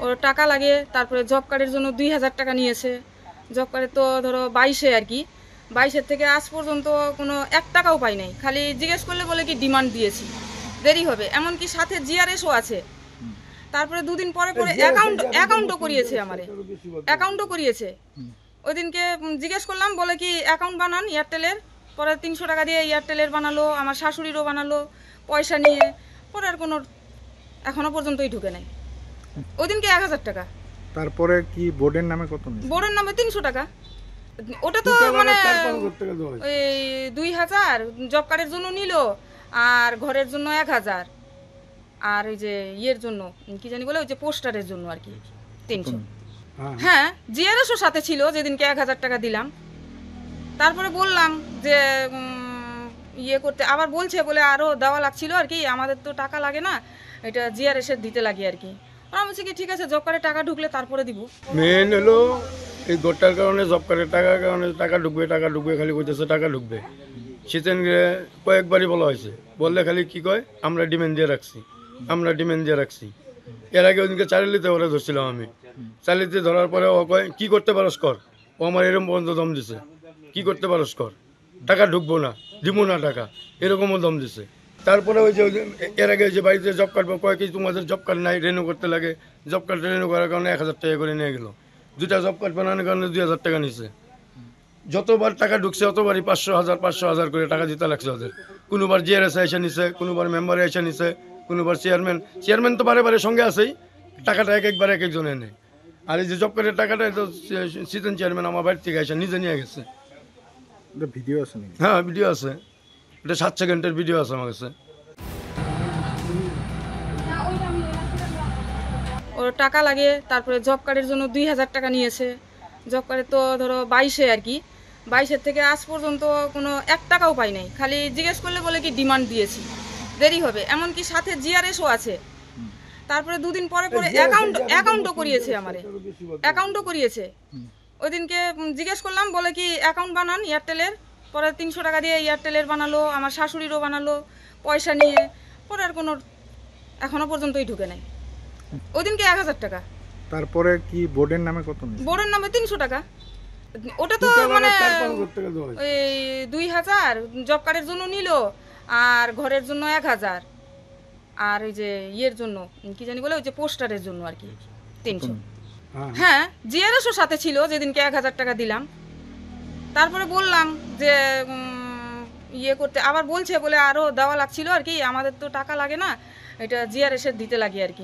ওর টাকা লাগে, তারপরে জব কার্ডের জন্য 2000 টাকা নিয়েছে। জব কার্ডে তো ধরো 22-এ আর কি, 22-এর থেকে আজ পর্যন্ত কোনো 1 টাকাও পাই নাই। খালি জিজ্ঞেস করলে বলে কি ডিমান্ড দিয়েছি, দেরি হবে। এমনকি সাথে জিআরএসও আছে। তারপরে 2 দিন পরে পরে অ্যাকাউন্টও করিয়েছে, আমারে অ্যাকাউন্টও করিয়েছে। ওই দিনকে জিজ্ঞেস করলাম, বলে কি অ্যাকাউন্ট বানান এয়ারটেলের। পরে 300 টাকা দিয়ে এয়ারটেলের বানালো, আমার শাশুড়িরও বানালো পয়সা নিয়ে। পরে আর কোনো এখনো পর্যন্তই ঢুকে নাই। ওই দিনকে 1000 টাকা। তারপরে কি বোর্ডের নামে কত নিয়েছে? বোর্ডের নামে 300 টাকা। ওটা তো মানে ওই 2000 জব কার্ডের জন্য নিল, আর ঘরের জন্য 1000, আর ওই যে ইয়ের জন্য কি জানি বলে, ওই যে পোস্টারের জন্য আর কি 300। হ্যাঁ, জিআরএসও সাথে ছিল, যেদিনকে 1000 টাকা দিলাম। তারপরে বললাম যে ইয়ে করতে, আবার বলছে বলে আরও দেওয়া লাগছিল আর কি, আমাদের তো টাকা লাগে না, এটা জিআরএসের দিতে লাগে আর কি। আমি বলছি কি ঠিক আছে, জব কার্ডে টাকা ঢুকলে তারপরে দিব। মেন হলো এই গোটার কারণে, জব কার্ডের টাকার কারণে টাকা ঢুকবে খালি কইতেছে টাকা ঢুকবে। সেদিন কয়েকবারই বলা হয়েছে, বললে খালি কি কয় আমরা ডিমান্ড দিয়ে রাখছি। এর আগে ওদিনকে চালিতে ওরা ধরছিলাম আমি, চালিতে ধরার পরে ও কয় কি করতে পারস কর। ও আমার এরকম পর্যন্ত দম দিছে, কি করতে পারস কর, টাকা ঢুকবো না, দিব না টাকা, এরকমও দম দিছে। তারপরে ওই যে এর আগে যে বাড়িতে জব কার্ড কয় কি তোমাদের জব কার্ড নাই, রেনু করতে লাগে। জব কার্ড রেনু করার কারণে 1000 টাকা করে নিয়ে গেল। 2টা জব কার্ড বানানোর কারণে 2000 টাকা নিছে। যতবার টাকা ঢুকছে অতবারই 500,000 করে টাকা দিতে লাগছে ওদের। কোনোবার জিআরএস এসে নিছে, কোনোবার মেম্বার এসে নিছে, কোনোবার চেয়ারম্যান তো বারে সঙ্গে আছেই, টাকাটা একবার এক একজনে নেয়। আর এই যে জব কার্ডের টাকাটা তো সিজন চেয়ারম্যান আমার বাড়ি থেকে এসে নিজে নিয়ে গেছে। ভিডিও আছে? হ্যাঁ, ভিডিও আছে, এটা 7 সেকেন্ডের ভিডিও আছে আমার কাছে। ওর টাকা লাগে, তারপরে জব কার্ডের জন্য 2000 টাকা নিয়েছে। জব কার্ডে তো ধরো 22-এ আর কি, 22-এর থেকে আজ পর্যন্ত কোনো 1 টাকাও পাই নাই। খালি জিজ্ঞেস করলে বলে কি ডিমান্ড দিয়েছি, দেরি হবে। এমনকি সাথে জিআরএসও আছে। তারপরে 2 দিন পরে পরে অ্যাকাউন্টও করিয়েছে, আমারে অ্যাকাউন্টও করিয়েছে। ওই দিনকে জিজ্ঞেস করলাম, বলে কি অ্যাকাউন্ট বানান এয়ারটেলের। পরে 300 টাকা দিয়ে এয়ারটেলের বানালো, আমার শাশুড়িরও বানালো পয়সা নিয়ে। পরে আর কোনো এখনো পর্যন্তই ঢুকে নাই। ওই দিনকে 1000 টাকা। তারপরে কি বোর্ডের নামে কত নিয়েছে? বোর্ডের নামে 300 টাকা। ওটা তো মানে ওই 2000 জব কার্ডের জন্য নিল, আর ঘরের জন্য 1000, আর ওই যে ইয়ের জন্য কি জানি বলে, ওই যে পোস্টারের জন্য আর কি 300। হ্যাঁ, জিআরএসও সাথে ছিল, যেদিনকে 1000 টাকা দিলাম। তারপরে বললাম যে ইয়ে করতে, আবার বলছে বলে আরও দেওয়া লাগছিল আর কি, আমাদের তো টাকা লাগে না, এটা জিআরএসের দিতে লাগে আর কি।